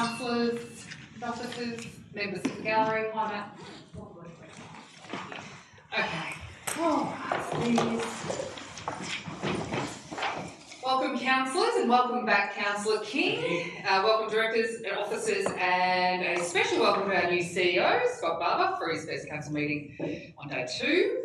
councillors, officers, members of the gallery. Hi, Matt. Okay. All right. Welcome, councillors, and welcome back, Councillor King. Welcome, directors and officers, and a special welcome to our new CEO, Scott Barber, for his first council meeting on day 2.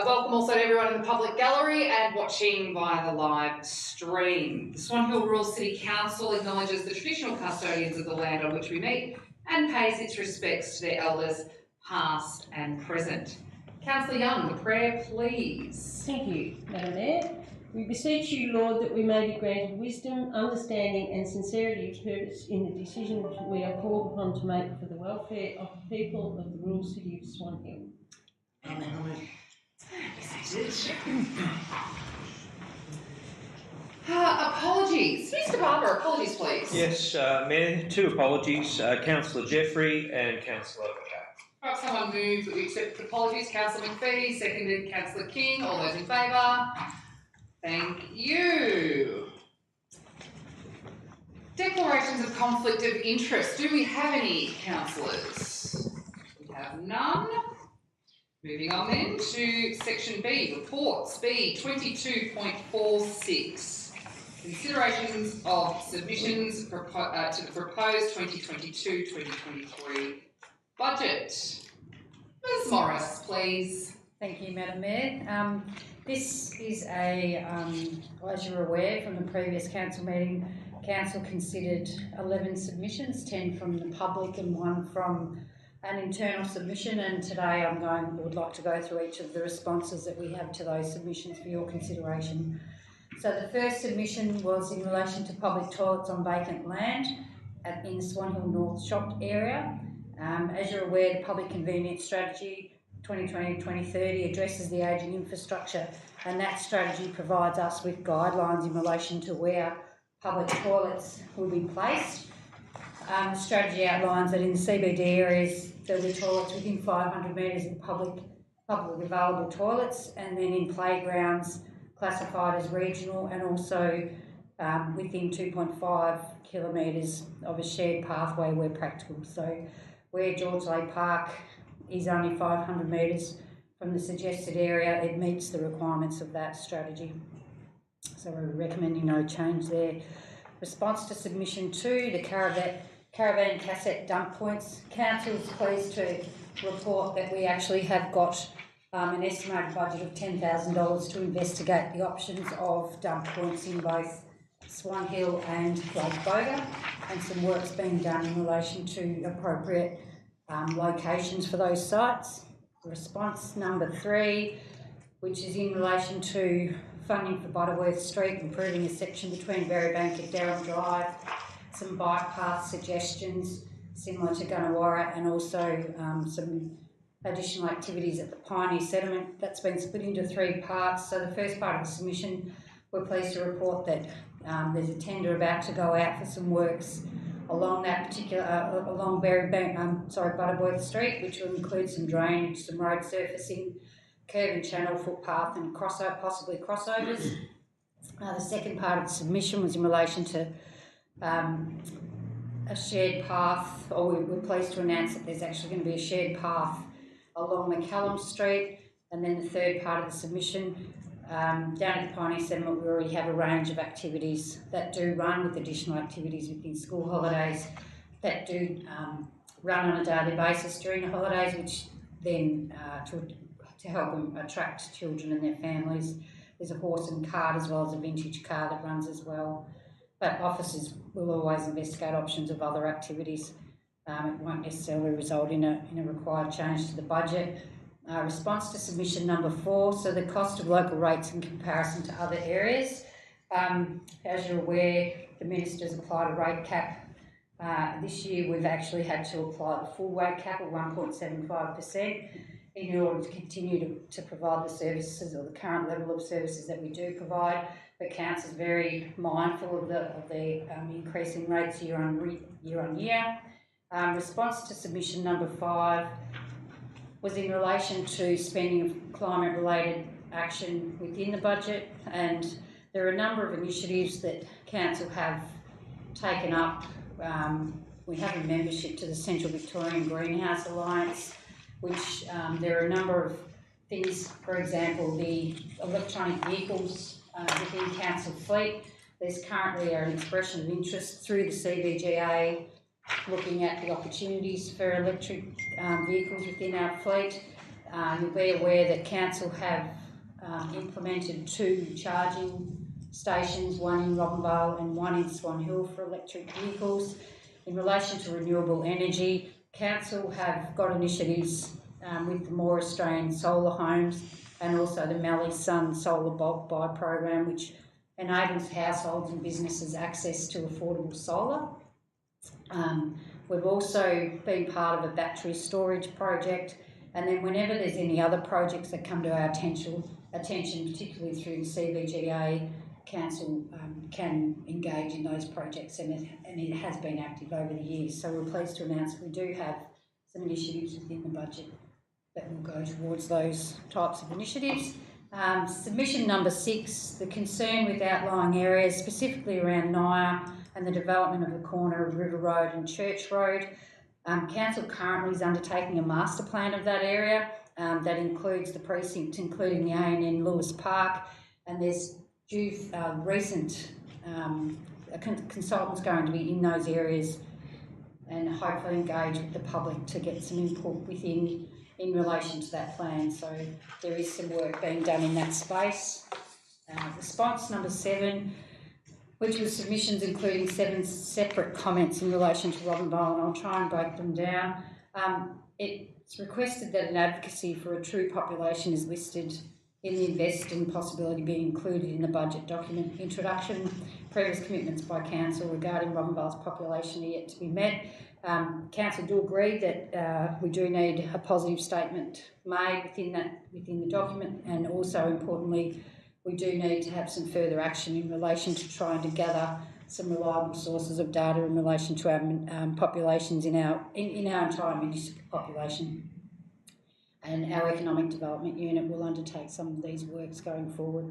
Welcome also to everyone in the public gallery and watching via the live stream. The Swan Hill Rural City Council acknowledges the traditional custodians of the land on which we meet and pays its respects to their elders, past and present. Councillor Young, the prayer, please. Thank you, Madam Mayor. We beseech you, Lord, that we may be granted wisdom, understanding and sincerity of purpose in the decisions we are called upon to make for the welfare of the people of the rural city of Swan Hill. Amen. Apologies. Mr. Barber, apologies please. Yes, Mayor, 2 apologies. Councillor Jeffrey and Councillor McCann. Perhaps someone move that we accept apologies. Councillor McPhee, seconded Councillor King. All those in favour? Thank you. Declarations of conflict of interest. Do we have any, councillors? We have none. Moving on then to section B, reports B 22.46. Considerations of submissions to the proposed 2022-2023 budget. Ms. Morris, please. Thank you, Madam Mayor. This is as you're aware from the previous council meeting, council considered 11 submissions, 10 from the public and 1 from an internal submission, and today would like to go through each of the responses that we have to those submissions for your consideration. So the first submission was in relation to public toilets on vacant land in the Swan Hill North Shop area. As you're aware, the Public Convenience Strategy 2020-2030 addresses the ageing infrastructure, and that strategy provides us with guidelines in relation to where public toilets will be placed. The strategy outlines that in the CBD areas there will be toilets within 500 metres of publicly available toilets, and then in playgrounds classified as regional, and also within 2.5 kilometres of a shared pathway where practical. So where George Lake Park is only 500 metres from the suggested area, it meets the requirements of that strategy. So we're recommending no change there. Response to submission 2, the caravan cassette dump points. Council is pleased to report that we actually have got an estimated budget of $10,000 to investigate the options of dump points in both Swan Hill and Lake Boga, and some work's being done in relation to appropriate locations for those sites. Response number 3, which is in relation to funding for Butterworth Street, improving a section between Berrybank and Darren Drive, some bike path suggestions similar to Gunnawara, and also some additional activities at the Pioneer Settlement. That's been split into 3 parts. So the first part of the submission, we're pleased to report that there's a tender about to go out for some works along that particular, along Butterworth Street, which will include some drainage, some road surfacing, curb and channel, footpath and possibly crossovers. The second part of the submission was in relation to a shared path, or we're pleased to announce that there's actually going to be a shared path along McCallum Street. And then the third part of the submission, down at the Pioneer Settlement, we already have a range of activities that do run, with additional activities within school holidays that do run on a daily basis during the holidays, which then to help them attract children and their families. There's a horse and cart as well as a vintage car that runs as well. But officers will always investigate options of other activities. It won't necessarily result in a required change to the budget. Response to submission number 4, so the cost of local rates in comparison to other areas. As you're aware, the Minister's applied a rate cap. This year we've actually had to apply the full rate cap of 1.75% in order to continue to provide the services, or the current level of services that we do provide. But Council is very mindful of the increasing rates year on year. Response to submission number 5 was in relation to spending of climate-related action within the budget, and there are a number of initiatives that Council have taken up we have a membership to the Central Victorian Greenhouse Alliance, which there are a number of things, for example, the electronic vehicles within council fleet. There's currently an expression of interest through the CVGA looking at the opportunities for electric vehicles within our fleet. You'll be aware that council have implemented 2 charging stations, one in Robinvale and one in Swan Hill for electric vehicles. In relation to renewable energy, council have got initiatives with the More Australian Solar Homes and also the Mallee Sun Solar Bulk Buy program, which enables households and businesses access to affordable solar. We've also been part of a battery storage project, and then whenever there's any other projects that come to our attention, particularly through the CVGA, council can engage in those projects, and it has been active over the years. So we're pleased to announce we do have some initiatives within the budget that will go towards those types of initiatives. Submission number 6, the concern with outlying areas, specifically around Naya and the development of the corner of River Road and Church Road. Council currently is undertaking a master plan of that area that includes the precinct, including the A&N Lewis Park, and there's recent consultants going to be in those areas and hopefully engage with the public to get some input within in relation to that plan. So there is some work being done in that space. Response number 7, which was submissions including 7 separate comments in relation to Robinvale, and I'll try and break them down. It's requested that an advocacy for a true population is listed in the invest and possibility being included in the budget document. Introduction, previous commitments by council regarding Robinvale's population are yet to be met. Council do agree that we do need a positive statement made within the document, and also importantly, we do need to have some further action in relation to trying to gather some reliable sources of data in relation to our populations in our entire municipal population. And our Economic Development Unit will undertake some of these works going forward.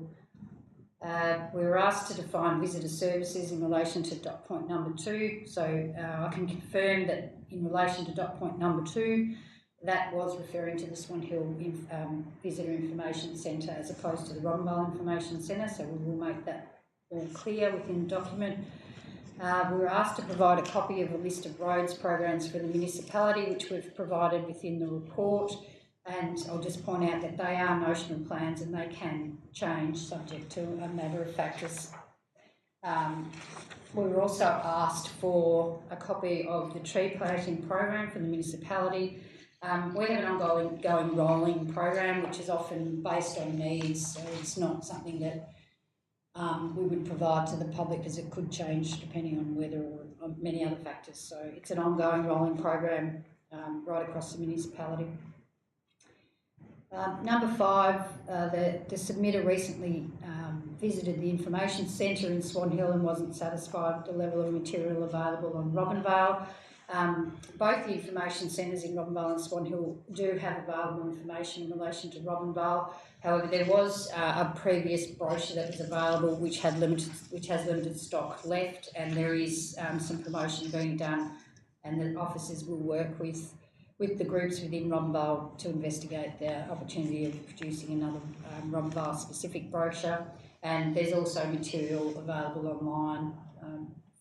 We were asked to define visitor services in relation to dot point number 2. So I can confirm that in relation to dot point number 2, that was referring to the Swan Hill Visitor Information Centre as opposed to the Robinvale Information Centre, so we will make that all clear within the document. We were asked to provide a copy of a list of roads programs for the municipality, which we've provided within the report, and I'll just point out that they are notional plans and they can change subject to a matter of factors. We were also asked for a copy of the tree planting program for the municipality. We have an ongoing rolling program, which is often based on needs, so it's not something that we would provide to the public, as it could change depending on weather or on many other factors. So it's an ongoing rolling program right across the municipality. Number 5, the submitter recently visited the information centre in Swan Hill and wasn't satisfied with the level of material available on Robinvale. Both the information centres in Robinvale and Swan Hill do have available information in relation to Robinvale. However, there was a previous brochure that was available which has limited stock left, and there is some promotion being done, and the officers will work with the groups within Robinvale to investigate the opportunity of producing another Robinvale specific brochure. And there's also material available online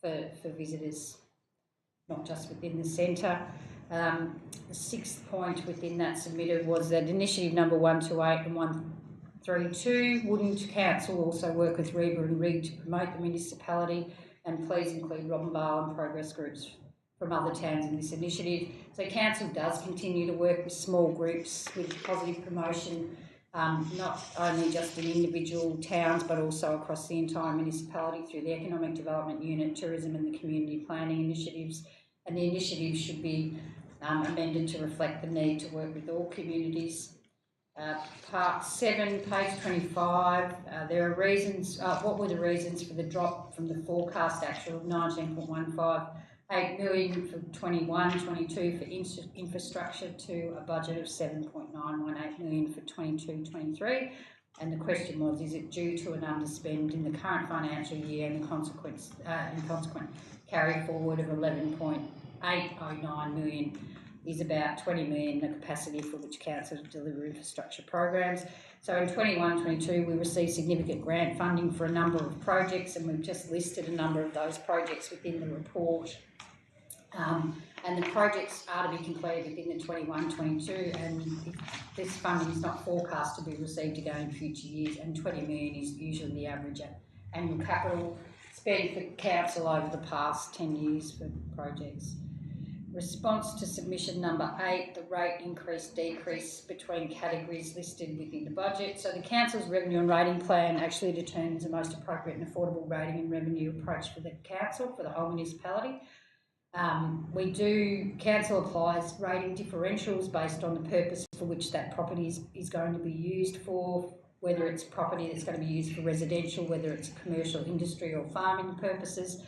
for visitors, not just within the centre. The 6th point within that submitted was that initiative number 128 and 132, wouldn't council also work with Reba and RIG to promote the municipality, and please include Robinvale and progress groups from other towns in this initiative. So council does continue to work with small groups with positive promotion, not only just in individual towns but also across the entire municipality through the Economic Development Unit, Tourism and the Community Planning initiatives. And the initiatives should be amended to reflect the need to work with all communities. Part 7, page 25, there are reasons, what were the reasons for the drop from the forecast actual of 19.15 million for 21-22 for infrastructure to a budget of 7.918 million for 22-23, and the question was, is it due to an underspend in the current financial year and the consequent carry forward of 11.8 809 million is about 20 million the capacity for which council to deliver infrastructure programs. So in 21-22 we received significant grant funding for a number of projects, and we've just listed a number of those projects within the report. And the projects are to be completed within the 21-22, and this funding is not forecast to be received again in future years, and 20 million is usually the average annual capital spend for council over the past 10 years for projects. Response to submission number 8, the rate increase-decrease between categories listed within the budget. So the council's revenue and rating plan actually determines the most appropriate and affordable rating and revenue approach for the council, for the whole municipality. Council applies rating differentials based on the purpose for which that property is going to be used for, whether it's property that's going to be used for residential, whether it's commercial, industry or farming purposes.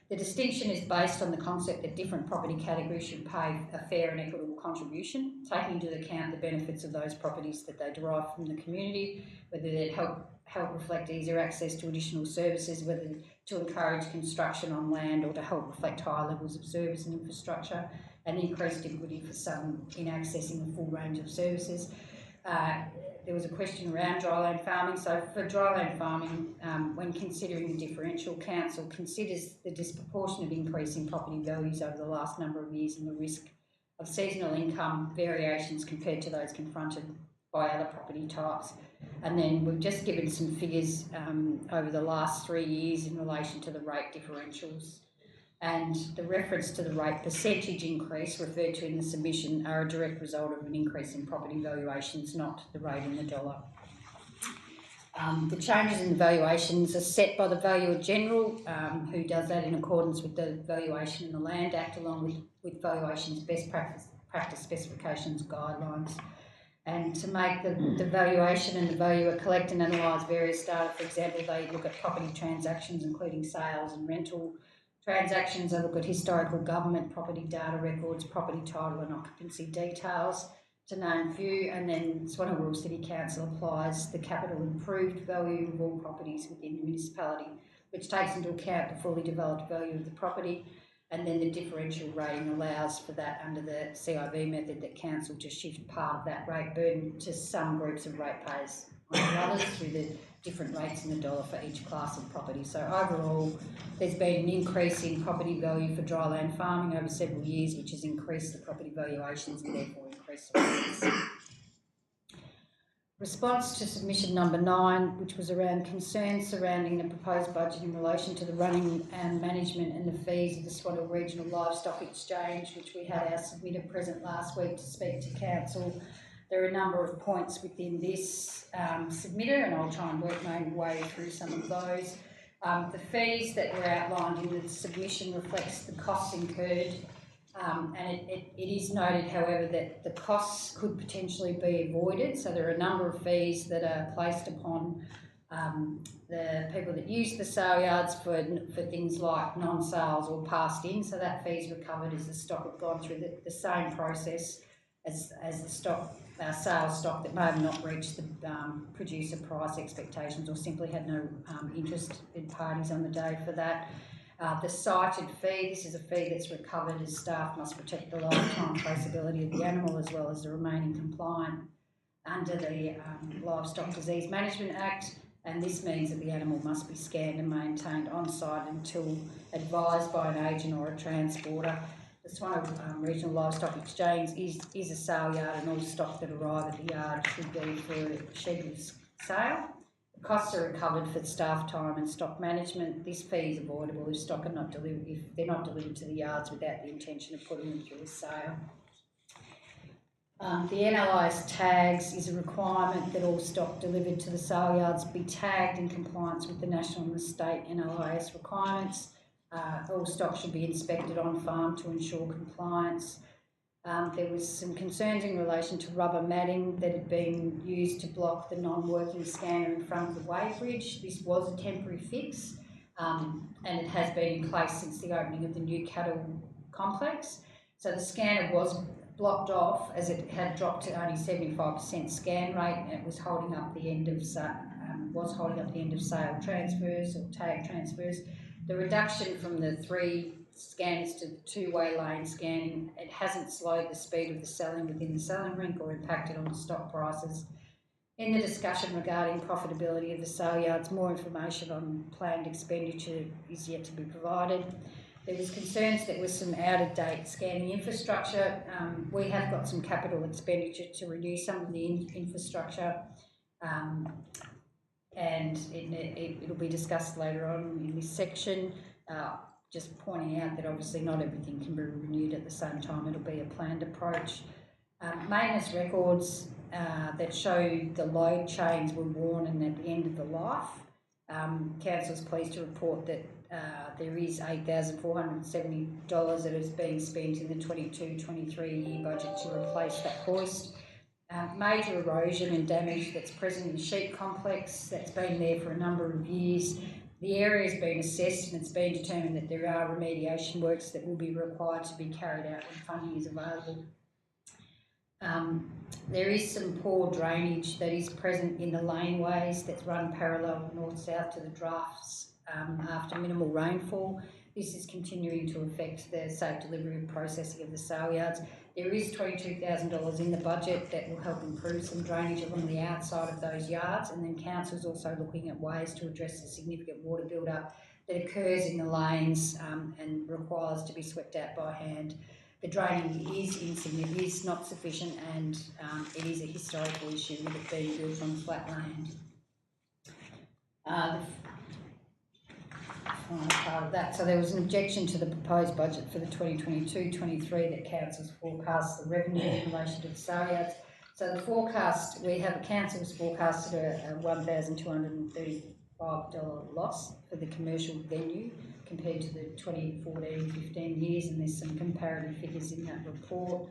The distinction is based on the concept that different property categories should pay a fair and equitable contribution, taking into account the benefits of those properties that they derive from the community, whether they help reflect easier access to additional services, whether to encourage construction on land or to help reflect higher levels of service and infrastructure, and increased difficulty for some in accessing the full range of services. There was a question around dryland farming. So for dryland farming, when considering the differential, council considers the disproportionate increase in property values over the last number of years and the risk of seasonal income variations compared to those confronted by other property types. And then we've just given some figures over the last 3 years in relation to the rate differentials. And the reference to the rate percentage increase referred to in the submission are a direct result of an increase in property valuations, not the rate in the dollar. The changes in the valuations are set by the Valuer General, who does that in accordance with the Valuation in the Land Act, along with valuations best practice specifications guidelines. And to make the valuation and the valuer collect and analyse various data, for example, they look at property transactions including sales and rental transactions, they look at historical government property data records, property title and occupancy details, to name a few, and then Swan Rural City Council applies the capital improved value of all properties within the municipality, which takes into account the fully developed value of the property, and then the differential rating allows for that under the CIV method that council just shift part of that rate burden to some groups of ratepayers on others through the different rates in the dollar for each class of property. So overall, there's been an increase in property value for dryland farming over several years, which has increased the property valuations and therefore increased the rates. Response to submission number 9, which was around concerns surrounding the proposed budget in relation to the running and management and the fees of the Swan Regional Livestock Exchange, which we had our submitter present last week to speak to council. There are a number of points within this submitter, and I'll try and work my way through some of those. The fees that were outlined in the submission reflects the costs incurred, and it is noted, however, that the costs could potentially be avoided. So there are a number of fees that are placed upon the people that use the sale yards for things like non-sales or passed in. So that fee is recovered as the stock have gone through the same process as the stock. Sales stock that may have not reached the producer price expectations or simply had no interested parties on the day for that. The cited fee, this is a fee that's recovered as staff must protect the lifetime traceability of the animal as well as the remaining compliant under the Livestock Disease Management Act, and this means that the animal must be scanned and maintained on site until advised by an agent or a transporter. The Swan Regional Livestock Exchange is a sale yard, and all stock that arrive at the yard should be for a scheduled sale. The costs are recovered for staff time and stock management. This fee is avoidable if stock are not delivered, if they're not delivered to the yards without the intention of putting them through a sale. The NLIS tags is a requirement that all stock delivered to the sale yards be tagged in compliance with the national and the state NLIS requirements. All stock should be inspected on farm to ensure compliance. There was some concerns in relation to rubber matting that had been used to block the non-working scanner in front of the weighbridge. This was a temporary fix, and it has been in place since the opening of the new cattle complex. So the scanner was blocked off as it had dropped to only 75% scan rate, and it was holding up the end of sale transfers or tag transfers. The reduction from the 3 scanners to the two-way lane scanning. It hasn't slowed the speed of the selling within the selling rink or impacted on the stock prices. In the discussion regarding profitability of the sale yards, more information on planned expenditure is yet to be provided. There was concerns that with some out-of-date scanning infrastructure. We have got some capital expenditure to renew some of the infrastructure, and it'll be discussed later on in this section. Just pointing out that obviously not everything can be renewed at the same time. It'll be a planned approach. Maintenance records that show the load chains were worn and at the end of the life. Council is pleased to report that there is $8,470 that is being spent in the 22-23 year budget to replace that hoist. Major erosion and damage that's present in the sheep complex that's been there for a number of years. The area has been assessed and it's been determined that there are remediation works that will be required to be carried out when funding is available. There is some poor drainage that is present in the laneways that run parallel north-south to the drafts after minimal rainfall. This is continuing to affect the safe delivery and processing of the sale yards. There is $22,000 in the budget that will help improve some drainage along the outside of those yards, and then Council is also looking at ways to address the significant water build-up that occurs in the lanes and requires to be swept out by hand. The draining is insignificant, is not sufficient, and it is a historical issue with it being built on flat land. Final part of that. So there was an objection to the proposed budget for the 2022-23 that Council's forecast the revenue in relation to the sale yards. So the forecast, we have Council's forecasted a $1,235 loss for the commercial venue compared to the 2014-15 years, and there's some comparative figures in that report.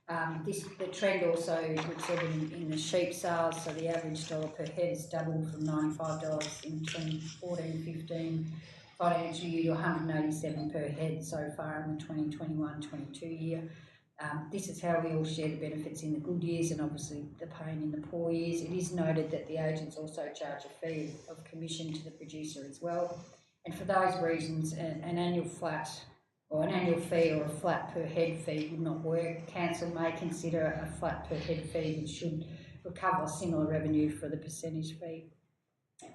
The trend also looks evident in the sheep sales, so the average dollar per head has doubled from $95 in 2014-15 financial year to $187 per head so far in the 2021-22 year. This is how we all share the benefits in the good years and obviously the pain in the poor years. It is noted that the agents also charge a fee of commission to the producer as well. And for those reasons, an annual flat or an annual fee or a flat per head fee would not work. Council may consider a flat per head fee which should recover similar revenue for the percentage fee.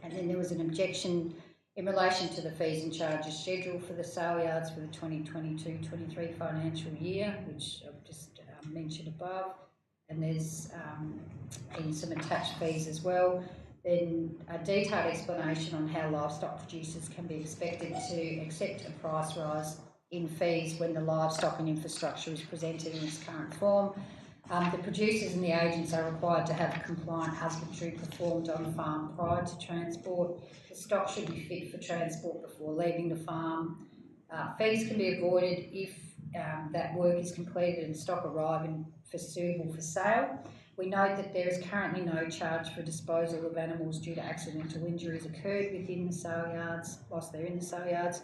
And then there was an objection in relation to the fees and charges schedule for the sale yards for the 2022-23 financial year, which I've just mentioned above, and there's in some attached fees as well. Then a detailed explanation on how livestock producers can be expected to accept a price rise in fees when the livestock and infrastructure is presented in its current form. The producers and the agents are required to have compliant husbandry performed on farm prior to transport. The stock should be fit for transport before leaving the farm. Fees can be avoided if that work is completed and stock arriving suitable for sale. We note that there is currently no charge for disposal of animals due to accidental injuries occurred within the sale yards whilst they're in the sale yards.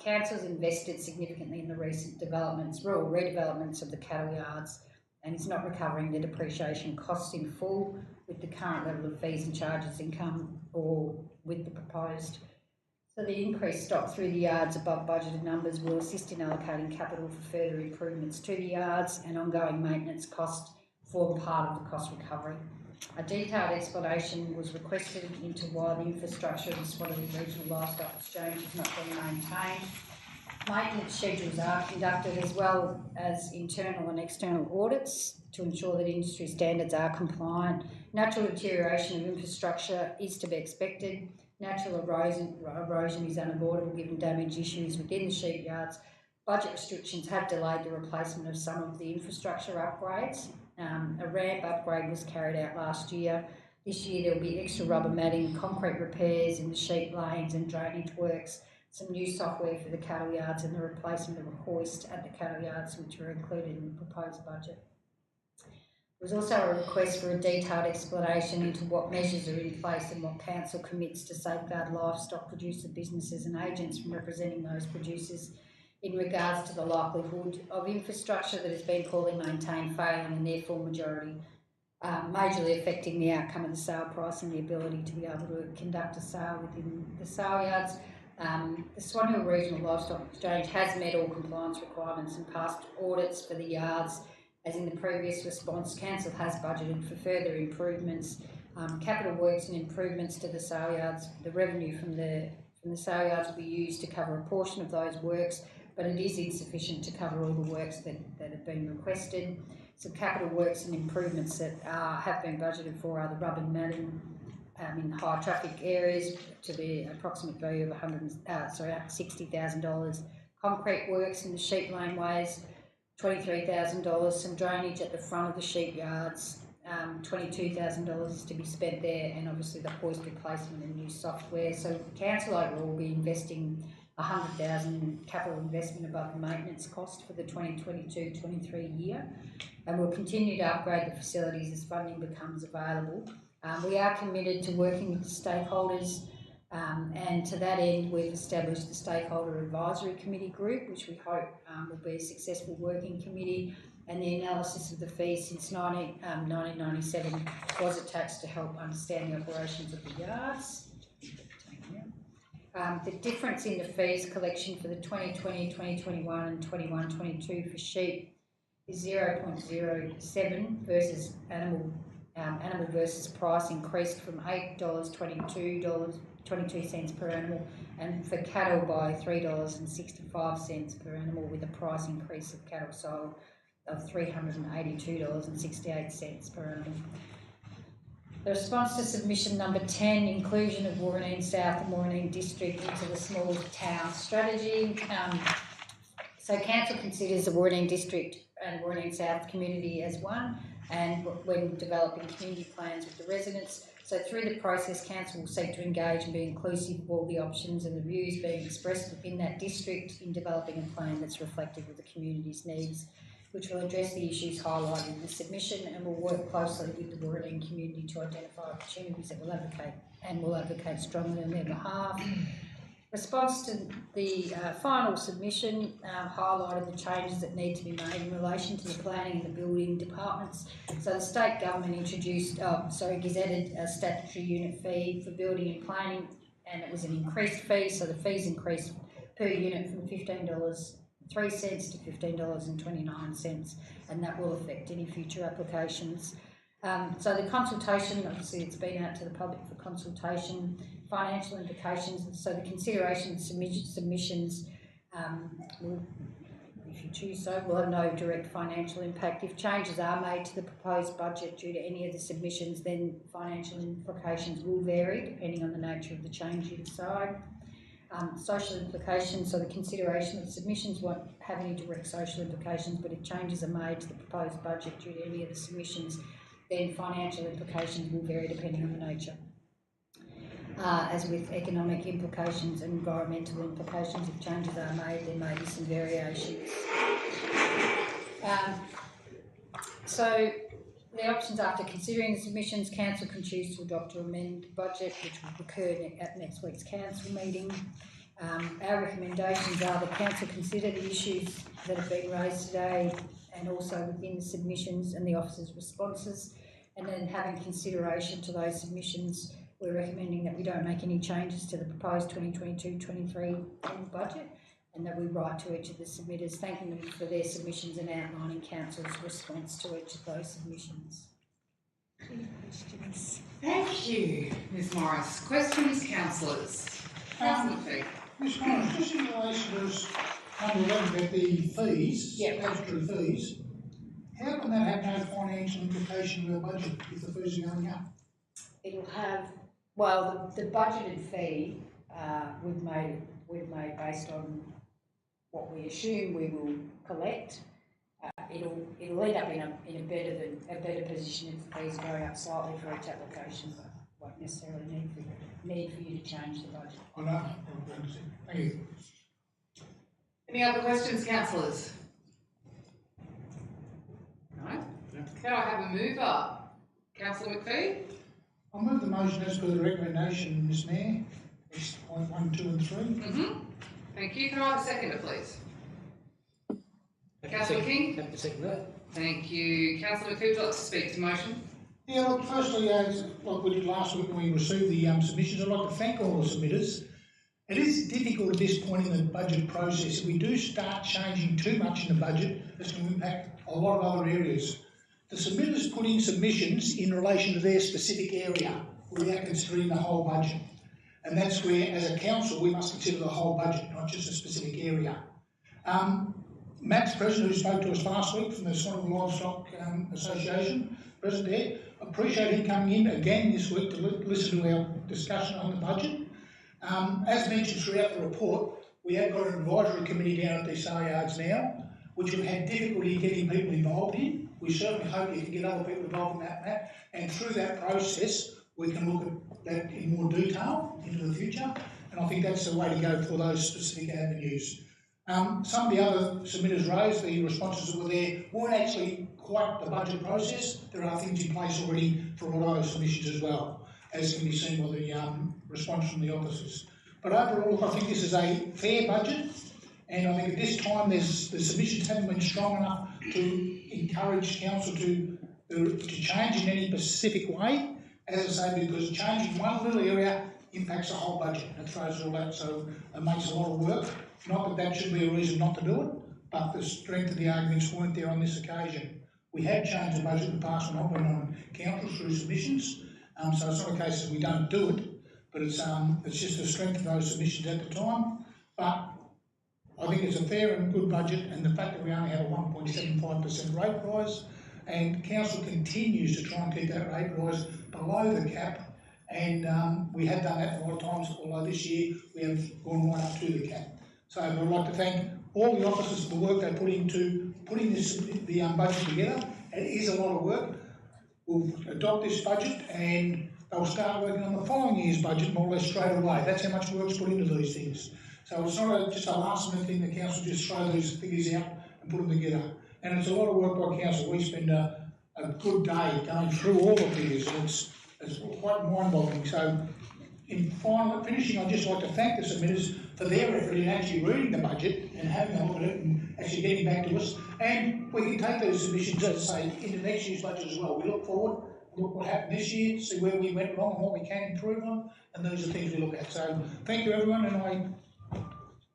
Council has invested significantly in the recent developments, rural redevelopments of the cattle yards, and is not recovering the depreciation costs in full with the current level of fees and charges income or with the proposed. So the increased stock through the yards above budgeted numbers will assist in allocating capital for further improvements to the yards, and ongoing maintenance costs form part of the cost recovery. A detailed explanation was requested into why the infrastructure of the Swan Regional Livestock Exchange is not being maintained. Maintenance schedules are conducted as well as internal and external audits to ensure that industry standards are compliant. Natural deterioration of infrastructure is to be expected. Natural erosion is unavoidable given damage issues within the sheep yards. Budget restrictions have delayed the replacement of some of the infrastructure upgrades. A ramp upgrade was carried out last year. This year there will be extra rubber matting, concrete repairs in the sheep lanes and drainage works, some new software for the cattle yards and the replacement of a hoist at the cattle yards, which were included in the proposed budget. There was also a request for a detailed explanation into what measures are in place and what Council commits to safeguard livestock producer businesses and agents from representing those producers in regards to the likelihood of infrastructure that has been poorly maintained failing and therefore majorly affecting the outcome of the sale price and the ability to be able to conduct a sale within the sale yards. The Swan Regional Livestock Exchange has met all compliance requirements and passed audits for the yards. As in the previous response, Council has budgeted for further improvements, capital works and improvements to the sale yards. The revenue from the sale yards will be used to cover a portion of those works, but it is insufficient to cover all the works that have been requested. Some capital works and improvements that have been budgeted for are the rub and matting in high traffic areas to the approximate value of $60,000. Concrete works in the sheep laneways, $23,000. Some drainage at the front of the sheep yards, $22,000 is to be spent there, and obviously the hoist replacement and new software. So Council overall will be investing $100,000 in capital investment above the maintenance cost for the 2022-23 year, and we'll continue to upgrade the facilities as funding becomes available. We are committed to working with the stakeholders, and to that end we've established the Stakeholder Advisory Committee group, which we hope will be a successful working committee, and the analysis of the fees since 1997 was attached to help understand the operations of the yards. The difference in the fees collection for the 2020, 2021 and 21-22 for sheep is 0.07 versus animal versus price increased from $8.22 per animal, and for cattle by $3.65 per animal, with a price increase of cattle sold of $382.68 per animal. The response to submission number 10, inclusion of Warraneen South and Warraneen District into the small town strategy. So Council considers the Warraneen District and Warraneen South community as one, and when developing community plans with the residents. So through the process, Council will seek to engage and be inclusive of all the options and the views being expressed within that district in developing a plan that's reflective of the community's needs, which will address the issues highlighted in the submission, and will work closely with the Warraneen community to identify opportunities that will advocate strongly on their behalf. Response to the final submission highlighted the changes that need to be made in relation to the planning and the building departments. So the state government gazetted a statutory unit fee for building and planning, and it was an increased fee, so the fees increased per unit from $15.03 to $15.29, and that will affect any future applications. So the consultation, obviously it's been out to the public for consultation. Financial implications, so the consideration of submissions, if you choose so, will have no direct financial impact. If changes are made to the proposed budget due to any of the submissions, then financial implications will vary depending on the nature of the change you decide. Social implications, so the consideration of submissions won't have any direct social implications, but if changes are made to the proposed budget due to any of the submissions, then financial implications will vary depending on the nature. As with economic implications and environmental implications, if changes are made, there may be some variations. So the options after considering the submissions, Council can choose to adopt or amend the budget, which will occur at next week's Council meeting. Our recommendations are that Council consider the issues that have been raised today and also within the submissions and the officers' responses, and then having consideration to those submissions, we're recommending that we don't make any changes to the proposed 2022-23 annual budget, and that we write to each of the submitters thanking them for their submissions and outlining Council's response to each of those submissions. Any questions? Thank you, Ms Morris. Questions, councillors? Councillor Fee. Ms Morris, just in relation to number 11 about the fees, statutory fees, how can that have no financial implication of our budget if the fees are going up? It'll have, well, the budgeted fee we've made based on what we assume we will collect. It'll end up in a better position if the fees are going up slightly for each application, but won't necessarily need for you to change the budget. I know. Thank you. Any other questions, councillors? No? Can I have a mover? Councillor McPhee? I'll move the motion as per the recommendation, Ms Mayor. It's point 1, 2 and 3. Thank you. Can I have a seconder, please? Councillor King? Happy to second that. Thank you. Councillor McPhee, would you like to speak to the motion? Yeah, look, firstly, like we did last week when we received the submissions, I'd like to thank all the submitters It is difficult at this point in the budget process. If we do start changing too much in the budget, it's going to impact a lot of other areas. The submitters put in submissions in relation to their specific area without considering the whole budget. And that's where, as a council, we must consider the whole budget, not just a specific area. Matt's president, who spoke to us last week from the Swan Livestock Association, president there, appreciate him coming in again this week to listen to our discussion on the budget. As mentioned throughout the report, we have got an advisory committee down at the sale yards now, which we've had difficulty getting people involved in. We certainly hope you can get other people involved in that, Matt, and through that process, we can look at that in more detail into the future, and I think that's the way to go for those specific avenues. Some of the other submitters raised, the responses that were there weren't actually quite the budget process. There are things in place already for a lot of those submissions as well, as can be seen by the response from the officers. But overall, I think this is a fair budget, and I think at this time the submissions haven't been strong enough to encourage council to change in any specific way. As I say, because changing one little area impacts the whole budget. It throws it all out, so it makes a lot of work. Not that that should be a reason not to do it, but the strength of the arguments weren't there on this occasion. We had changed the budget in the past when I've been on council through submissions, so it's not a case that we don't do it, but it's just the strength of those submissions at the time. But I think it's a fair and good budget, and the fact that we only have a 1.75% rate rise, and council continues to try and keep that rate rise below the cap, and we have done that a lot of times, although this year we have gone right up to the cap. So I'd like to thank all the officers for the work they put into putting the budget together. It is a lot of work. We'll adopt this budget and they'll start working on the following year's budget more or less straight away. That's how much work's put into these things. So it's not just a last minute thing, the council just throw these figures out and put them together. And it's a lot of work by council. We spend a good day going through all the figures, and it's quite mind-boggling. So in finishing, I'd just like to thank the submitters for their effort in actually reading the budget and having a look at it and actually getting back to us. And we can take those submissions, as I say, into next year's budget as well. We look forward, look what happened this year, see where we went wrong and what we can improve on, and those are things we look at. So thank you everyone, and I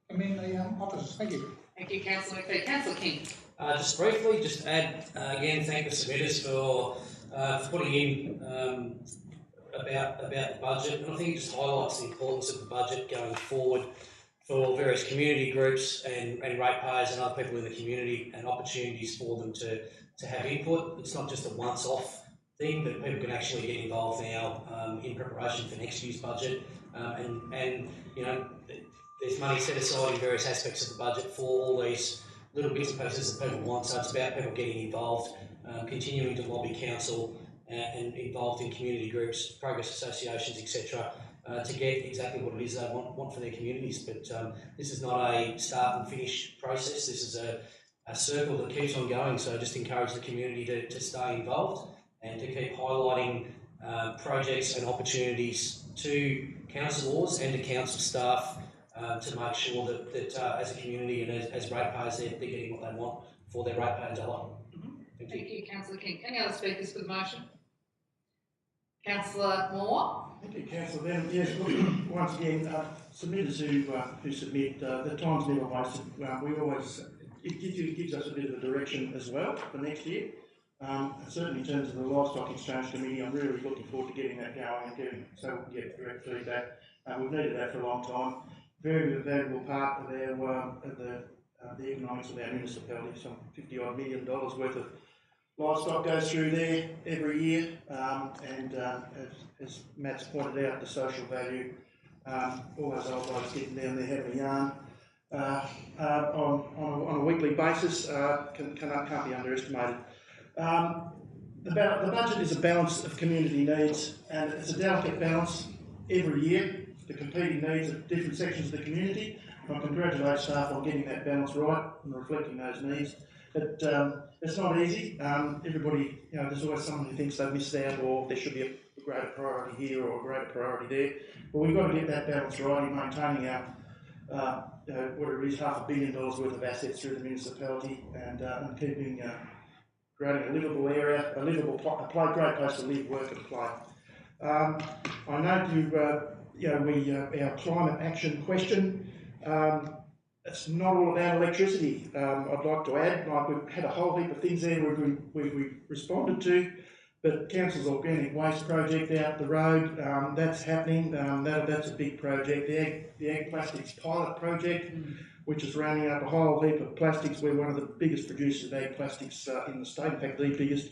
commend the officers. Thank you. Thank you, Councillor McPhee. Councillor King. Just briefly, just add again, thank the submitters for putting in about the budget, and I think it just highlights the importance of the budget going forward for various community groups and ratepayers and other people in the community, and opportunities for them to have input. It's not just a once-off thing, but people can actually get involved now in preparation for next year's budget, and you know, there's money set aside in various aspects of the budget for all these little bits and pieces that people want. So it's about people getting involved, continuing to lobby council and involved in community groups, progress associations, etc., to get exactly what it is they want for their communities. But this is not a start and finish process. This is a circle that keeps on going. So just encourage the community to stay involved and to keep highlighting projects and opportunities to councillors and to council staff to make sure that as a community and as ratepayers they're getting what they want for their ratepayer dollar. Thank you, Councillor King. Any other speakers for the motion? Councillor Moore. Thank you, Councillor Benham. Yes, look, once again, submitters who submit, the time's never wasted. We always, it gives us a bit of a direction as well for next year. Certainly in terms of the Livestock Exchange Committee, I'm really looking forward to getting that going and getting, so we can get direct feedback. We've needed that for a long time. Very valuable part of the economics of our municipality. Some $50-odd million worth of livestock goes through there every year, and as Matt's pointed out, the social value, all those old blokes getting down there having a yarn on a weekly basis can't be underestimated. The budget is a balance of community needs, and it's a delicate balance every year, the competing needs of different sections of the community. I congratulate staff on getting that balance right and reflecting those needs. But it's not easy. Everybody, you know, there's always someone who thinks they've missed out, or there should be a greater priority here or a greater priority there. But we've got to get that balance right in maintaining our, what it is, $500 million worth of assets through the municipality, and keeping, creating a livable area, a great place to live, work and play. I know our climate action question. It's not all about electricity. I'd like to add, we've had a whole heap of things there we've responded to, but Council's organic waste project out the road, that's happening. That's a big project. The Ag Plastics pilot project, which is rounding up a whole heap of plastics. We're one of the biggest producers of ag plastics in the state, in fact the biggest.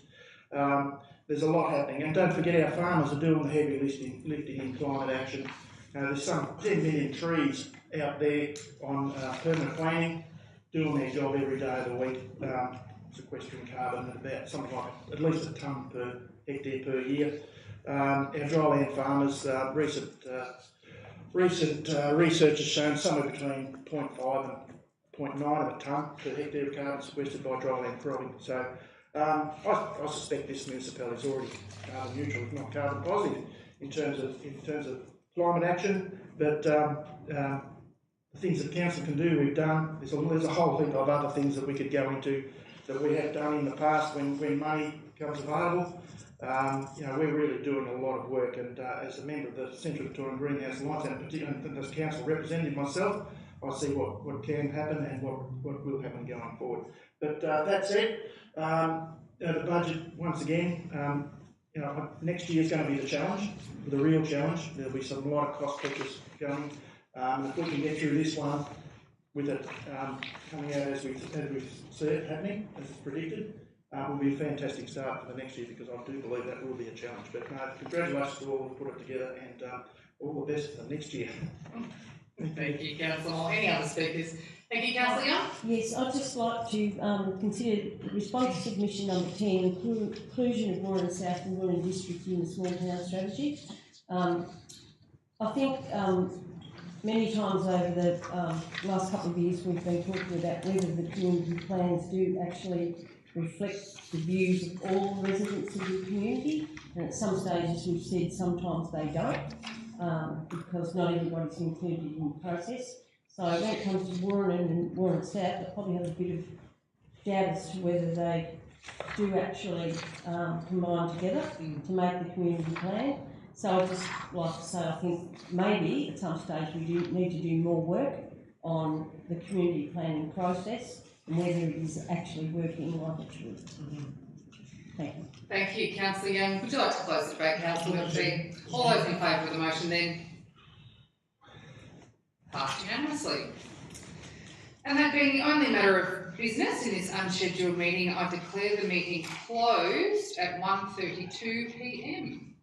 There's a lot happening, and don't forget our farmers are doing the heavy lifting in climate action. There's some 10 million trees out there on permanent planting, doing their job every day of the week, sequestering carbon at about something like at least a tonne per hectare per year. Our dryland farmers, recent research has shown somewhere between 0.5 and 0.9 of a tonne per hectare of carbon sequestered by dryland cropping. So I suspect this municipality is already carbon neutral, if not carbon positive, in terms of climate action. But the things that council can do, we've done. There's a whole heap of other things that we could go into that we have done in the past when money becomes available. We're really doing a lot of work, and as a member of the Central Victorian Greenhouse Alliance, and particularly as council representative myself, I see what can happen and what will happen going forward. But that said, the budget, once again, next year is going to be the challenge, the real challenge. There'll be a lot of cost pressures coming. If we can get through this one with it coming out as we see it happening, as it's predicted, will be a fantastic start for the next year, because I do believe that will be a challenge. But congratulations to all who put it together, and all the best for next year. Thank you, Councillor. Any other speakers? Thank you, Councillor Young. Yes, I'd just like to consider response to submission number 10, inclusion of Warren South and Warren District in the small town strategy. I think many times over the last couple of years we've been talking about whether the community plans do actually reflect the views of all residents of the community, and at some stages we've said sometimes they don't, because not everybody's included in the process. So when it comes to Warren and Warren South, I probably have a bit of doubt as to whether they do actually combine together to make the community plan. So I'd just like to say I think maybe at some stage we do need to do more work on the community planning process and whether it is actually working like it should. Thank you. Thank you, Councillor Young. Would you like to close the debate, Councillor Wiltshire? All those in favour of the motion then? Passed unanimously. And that being the only matter of business in this unscheduled meeting, I declare the meeting closed at 1:32 p.m.